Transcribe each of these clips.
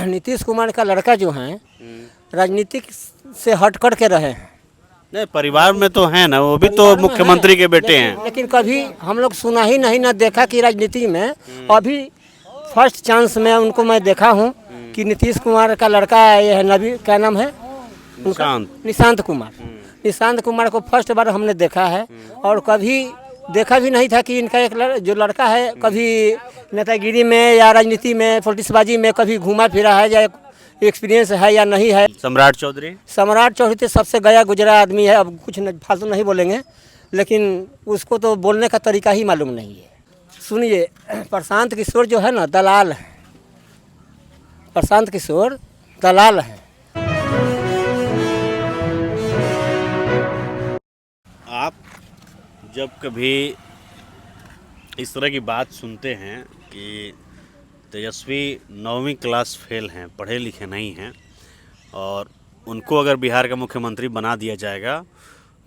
नीतीश कुमार का लड़का जो है राजनीतिक से हट कर के रहे हैं। नहीं, परिवार में तो है ना, वो भी तो मुख्यमंत्री के बेटे हैं। लेकिन कभी हम लोग सुना ही नहीं ना देखा कि राजनीति में अभी फर्स्ट चांस में उनको मैं देखा हूँ कि नीतीश कुमार का लड़का ये है नबी, क्या नाम है उनका, निशांत कुमार। निशांत कुमार को फर्स्ट बार हमने देखा है और कभी देखा भी नहीं था कि इनका एक जो लड़का है कभी नेतागिरी में या राजनीति में पॉलिटिक्सबाजी में कभी घूमा फिरा है या एक्सपीरियंस है या नहीं है। सम्राट चौधरी तो सबसे गया गुजरा आदमी है, अब कुछ फालतू नहीं बोलेंगे, लेकिन उसको तो बोलने का तरीका ही मालूम नहीं है। सुनिए, प्रशांत किशोर जो है ना दलाल है, प्रशांत किशोर दलाल है। आप जब कभी इस तरह की बात सुनते हैं कि तेजस्वी 9वीं क्लास फेल हैं, पढ़े लिखे नहीं हैं और उनको अगर बिहार का मुख्यमंत्री बना दिया जाएगा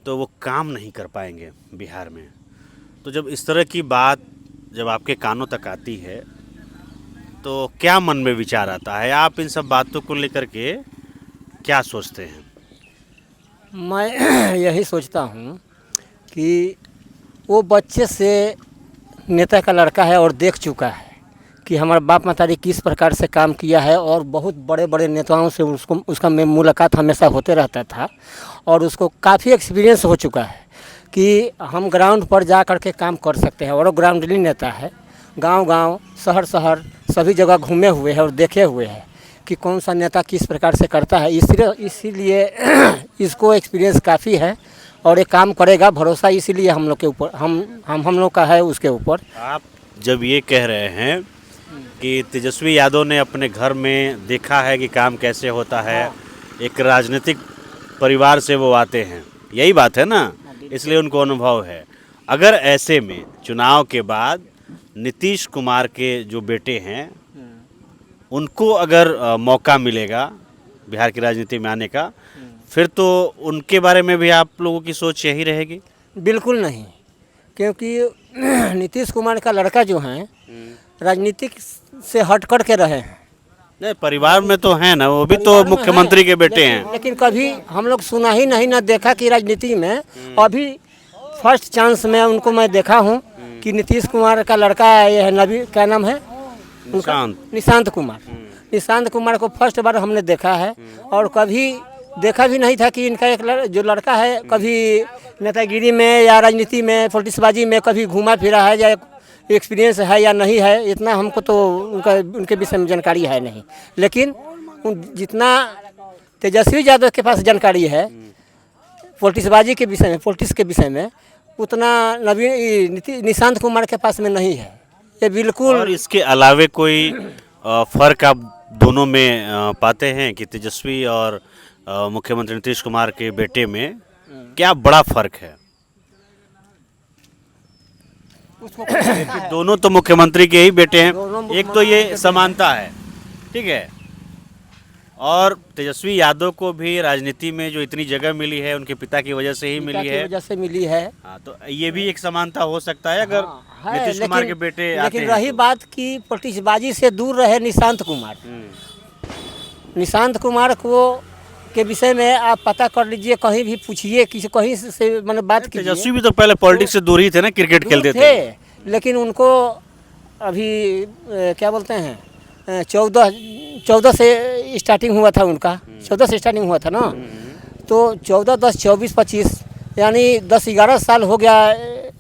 तो वो काम नहीं कर पाएंगे बिहार में, तो जब इस तरह की बात जब आपके कानों तक आती है तो क्या मन में विचार आता है? आप इन सब बातों को लेकर के क्या सोचते हैं? मैं यही सोचता हूँ कि वो बच्चे से नेता का लड़का है और देख चुका है कि हमारा बाप मतारी किस प्रकार से काम किया है और बहुत बड़े बड़े नेताओं से उसका मुलाकात हमेशा होते रहता था और उसको काफ़ी एक्सपीरियंस हो चुका है कि हम ग्राउंड पर जा कर के काम कर सकते हैं। और वो ग्राउंडली नेता है, गांव-गांव, शहर सभी जगह घूमे हुए हैं और देखे हुए हैं कि कौन सा नेता किस प्रकार से करता है। इसीलिए इसको एक्सपीरियंस काफ़ी है और ये काम करेगा, भरोसा इसीलिए हम लोग के ऊपर हम लोग का है उसके ऊपर। आप जब ये कह रहे हैं कि तेजस्वी यादव ने अपने घर में देखा है कि काम कैसे होता है, एक राजनीतिक परिवार से वो आते हैं, यही बात है ना, इसलिए उनको अनुभव है। अगर ऐसे में चुनाव के बाद नीतीश कुमार के जो बेटे हैं उनको अगर मौका मिलेगा बिहार की राजनीति में आने का, फिर तो उनके बारे में भी आप लोगों की सोच यही रहेगी? बिल्कुल नहीं, क्योंकि नीतीश कुमार का लड़का जो है राजनीतिक से हट कर के रहे हैं। नहीं, परिवार में तो है ना, वो भी तो मुख्यमंत्री के बेटे हैं। लेकिन कभी हम लोग सुना ही नहीं ना देखा कि राजनीति में अभी फर्स्ट चांस में उनको मैं देखा हूँ कि नीतीश कुमार का लड़का ये है नबी, क्या नाम है उनका, निशांत कुमार। निशांत कुमार को फर्स्ट बार हमने देखा है और कभी देखा भी नहीं था कि इनका एक जो लड़का है कभी नेतागिरी में या राजनीति में पॉलिटिक्सबाजी में कभी घूमा फिरा है या एक्सपीरियंस है या नहीं है, इतना हमको तो उनके विषय में जानकारी है नहीं। लेकिन जितना तेजस्वी यादव के पास जानकारी है पॉलिटिक्सबाजी के विषय में, पॉलिटिक्स के विषय में, उतना निशांत कुमार के पास में नहीं है। ये बिल्कुल। और इसके अलावे कोई फ़र्क आप दोनों में पाते हैं कि तेजस्वी और मुख्यमंत्री नीतीश कुमार के बेटे में क्या बड़ा फ़र्क है? दोनों तो मुख्यमंत्री के ही बेटे हैं, एक तो ये समानता है, ठीक है, और तेजस्वी यादव को भी राजनीति में जो इतनी जगह मिली है उनके पिता की वजह से ही मिली है। हाँ, तो ये भी एक समानता हो सकता है अगर नीतीश कुमार के बेटे आते हैं। लेकिन रही बात कि पॉलिटिक्सबाजी से दूर रहे निशांत कुमार। निशांत कुमार को के विषय में आप पता कर लीजिए, कहीं भी पूछिए, किसी कहीं से मैंने बात की। तेजस्वी भी तो पहले पॉलिटिक्स से दूर ही थे ना, क्रिकेट खेलते थे। लेकिन उनको अभी क्या बोलते हैं 14 से स्टार्टिंग हुआ था उनका, 14 से स्टार्टिंग हुआ था ना, तो 14, 10, 24, 25 यानी 10-11 साल हो गया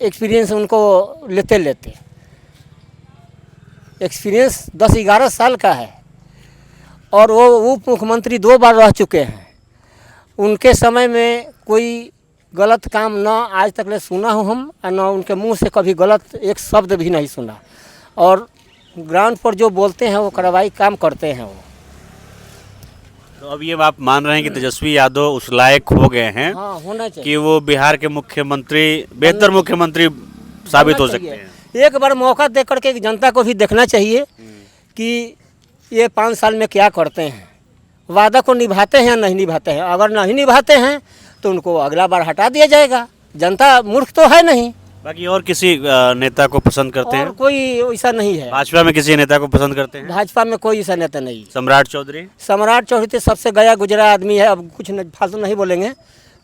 एक्सपीरियंस उनको लेते एक्सपीरियंस 10-11 साल का है और वो उप मुख्यमंत्री 2 बार रह चुके हैं। उनके समय में कोई गलत काम ना आज तक ले सुना हूँ हम, और ना उनके मुंह से कभी गलत एक शब्द भी नहीं सुना, और ग्राउंड पर जो बोलते हैं वो कार्रवाई काम करते हैं वो। तो अब ये आप मान रहे हैं कि तेजस्वी यादव उस लायक हो गए हैं, हाँ, होना चाहिए कि वो बिहार के मुख्यमंत्री, बेहतर मुख्यमंत्री साबित हो सकते हैं। एक बार मौका दे करके जनता को भी देखना चाहिए कि ये 5 साल में क्या करते हैं, वादा को निभाते हैं या नहीं निभाते हैं। अगर नहीं निभाते हैं तो उनको अगला बार हटा दिया जाएगा। जनता मूर्ख तो है नहीं, बाकी और किसी नेता को पसंद करते और हैं? कोई ऐसा नहीं है। भाजपा में किसी नेता को पसंद करते हैं? भाजपा में कोई ऐसा नेता नहीं। सम्राट चौधरी? सम्राट चौधरी तो सबसे गया गुजरा आदमी है, अब कुछ फालतू नहीं बोलेंगे,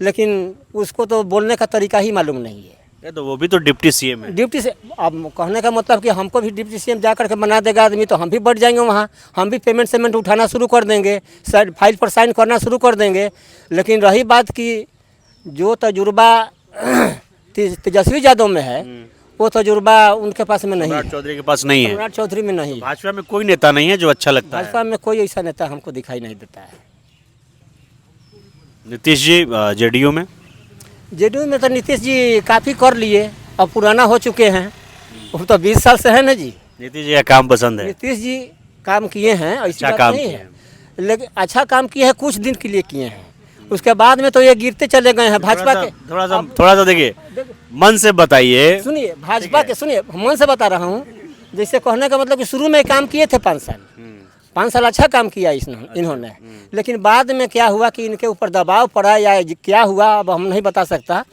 लेकिन उसको तो बोलने का तरीका ही मालूम नहीं है। ये तो वो भी तो डिप्टी सीएम है। डिप्टी से अब कहने का मतलब कि हमको भी डिप्टी सीएम जा करके बना देगा आदमी तो हम भी बढ़ जाएंगे वहाँ, हम भी पेमेंट उठाना शुरू कर देंगे, फाइल पर साइन करना शुरू कर देंगे। लेकिन रही बात कि जो तजुर्बा तेजस्वी यादव में है, वो तजुर्बा उनके पास में नहीं सम्राट है। चौधरी के पास नहीं है। सम्राट चौधरी में नहीं है। भाजपा में कोई नेता नहीं है जो अच्छा लगता है? भाजपा में कोई ऐसा नेता हमको दिखाई नहीं देता है। नीतीश जी जेडीयू में? जेडीयू में तो नीतीश जी काफ़ी कर लिए, अब पुराना हो चुके हैं, वो तो 20 साल से है ना जी। नीतीश जी का काम पसंद है? नीतीश जी काम किए हैं, ऐसी अच्छा बात काम नहीं किए है, हैं। लेकिन अच्छा काम किए हैं, कुछ दिन के लिए किए हैं, उसके बाद में तो ये गिरते चले गए हैं भाजपा के। थोड़ा सा देखिए, मन से बताइए। सुनिए भाजपा के, सुनिए मन से बता रहा हूँ, जैसे कहने का मतलब कि शुरू में काम किए थे 5 साल, 5 साल अच्छा काम किया इन्होंने, लेकिन बाद में क्या हुआ कि इनके ऊपर दबाव पड़ा या क्या हुआ अब हम नहीं बता सकता,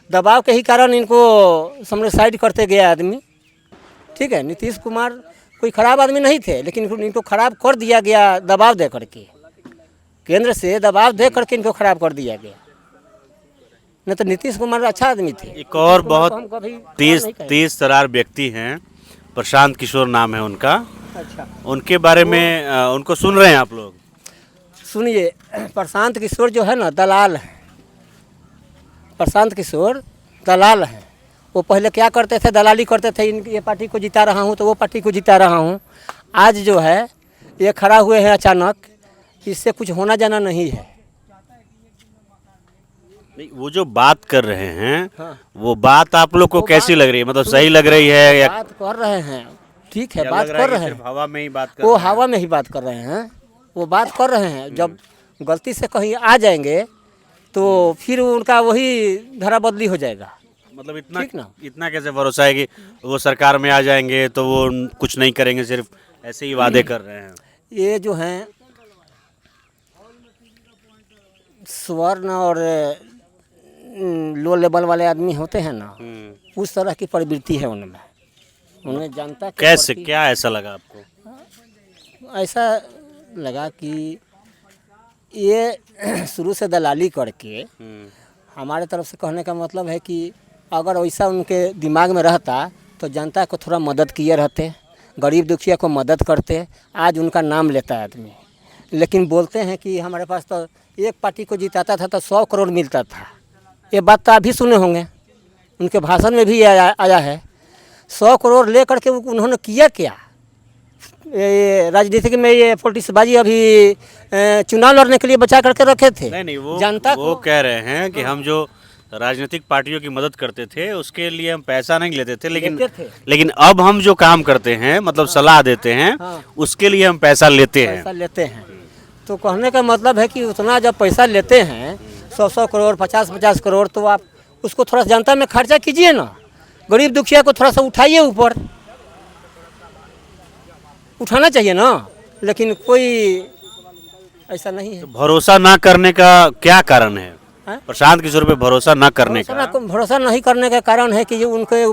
दबाव के ही कारण इनको समझ साइड करते गया आदमी। ठीक है, नीतीश कुमार कोई ख़राब आदमी नहीं थे, लेकिन इनको ख़राब कर दिया गया दबाव दे करके, केंद्र से दबाव दे करके इनको ख़राब कर दिया गया। नहीं तो नीतीश कुमार अच्छा आदमी थे। एक और बहुत तेज तरार व्यक्ति हैं, प्रशांत किशोर नाम है उनका। अच्छा, उनके बारे में उनको सुन रहे हैं आप लोग? सुनिए, प्रशांत किशोर जो है ना दलाल है, प्रशांत किशोर दलाल है। वो पहले क्या करते थे, दलाली करते थे, ये पार्टी को जिता रहा हूँ तो वो पार्टी को जिता रहा हूँ। आज जो है ये खड़ा हुए हैं अचानक, इससे कुछ होना जाना नहीं है। नहीं, वो जो बात कर रहे हैं, हाँ। वो बात आप लोग को कैसी लग रही है? मतलब सही लग रही है या बात कर रहे हैं, ठीक है, या बात लग रहा कर है कि रहे सिर्फ हैं, हवा में ही बात कर वो रहे हैं? हवा में ही बात कर रहे हैं, वो बात कर रहे हैं। जब गलती से कहीं आ जाएंगे तो फिर उनका वही धरा बदली हो जाएगा। मतलब ठीक ना? इतना कैसे भरोसा है कि वो सरकार में आ जाएंगे तो वो कुछ नहीं करेंगे, सिर्फ ऐसे ही वादे कर रहे हैं? ये जो हैं स्वर्ण और लो लेवल वाले आदमी होते हैं ना, उस तरह की प्रवृत्ति है उनमें, उन्हें जनता के कैसे, प्रति क्या ऐसा लगा आपको? ऐसा लगा कि ये शुरू से दलाली करके, हमारे तरफ से कहने का मतलब है कि अगर वैसा उनके दिमाग में रहता तो जनता को थोड़ा मदद किए रहते, गरीब दुखिया को मदद करते। आज उनका नाम लेता है आदमी, लेकिन बोलते हैं कि हमारे पास तो एक पार्टी को जिताता था तो 100 करोड़ मिलता था। ये बात तो आप भी सुने होंगे, उनके भाषण में भी आया है। 100 करोड़ ले करके उन्होंने किया क्या? ये राजनीतिक में ये पॉलिटिक्सबाजी अभी चुनाव लड़ने के लिए बचा करके रखे थे। नहीं, वो जनता वो को कह रहे हैं कि हम जो राजनीतिक पार्टियों की मदद करते थे उसके लिए हम पैसा नहीं लेते थे, लेकिन अब हम जो काम करते हैं, मतलब सलाह देते हैं, हाँ। उसके लिए हम पैसा लेते हैं। पैसा लेते हैं। तो कहने का मतलब है कि उतना जब पैसा लेते हैं 100 करोड़ 50 करोड़, तो आप उसको थोड़ा जनता में खर्चा कीजिए ना, गरीब दुखिया को थोड़ा सा उठाइए, ऊपर उठाना चाहिए ना, लेकिन कोई ऐसा नहीं है। तो भरोसा ना करने का क्या कारण है? हाँ? प्रशांत किशोर पे भरोसा ना करने का? भरोसा नहीं करने का कारण है कि ये उनके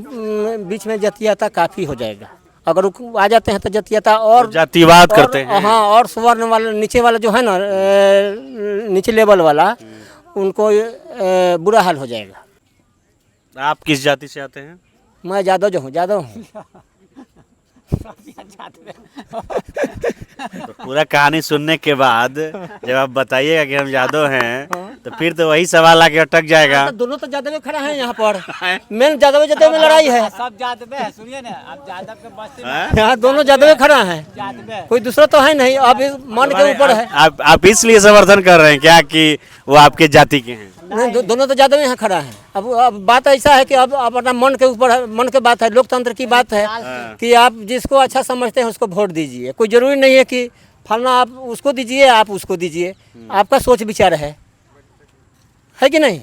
बीच में जातीयता काफ़ी हो जाएगा। अगर वो आ जाते हैं तो जातीयता और जातिवाद करते हैं। हाँ, और स्वर्ण वाला नीचे वाला जो है ना, नीचे लेवल वाला, उनको बुरा हाल हो जाएगा। आप किस जाति से आते हैं? मैं यादव जो हूँ, यादव हूँ। तो पूरा कहानी सुनने के बाद जब आप बताइएगा कि हम यादव हैं, तो फिर तो वही सवाल आके अटक जाएगा। तो दोनों तो यादव खड़ा हैं यहाँ पर, मेन यादव में लड़ाई है। सब यादव है, सुनिए ना, अब यादव के बस्ती में हैं? यहाँ दोनों यादव खड़ा हैं, यादव है। कोई दूसरा तो है नहीं। अब इस मन के ऊपर है। आप इसलिए समर्थन कर रहे हैं क्या कि वो आपके जाति के हैं? नहीं, दोनों तो यादव यहाँ खड़ा है। अब बात ऐसा है कि अब अपना मन के ऊपर है, मन के बात है, लोकतंत्र की बात है कि आप जिसको अच्छा समझते हैं उसको वोट दीजिए। कोई जरूरी नहीं है कि फलना आप उसको दीजिए, आप उसको दीजिए, आपका सोच विचार है कि नहीं।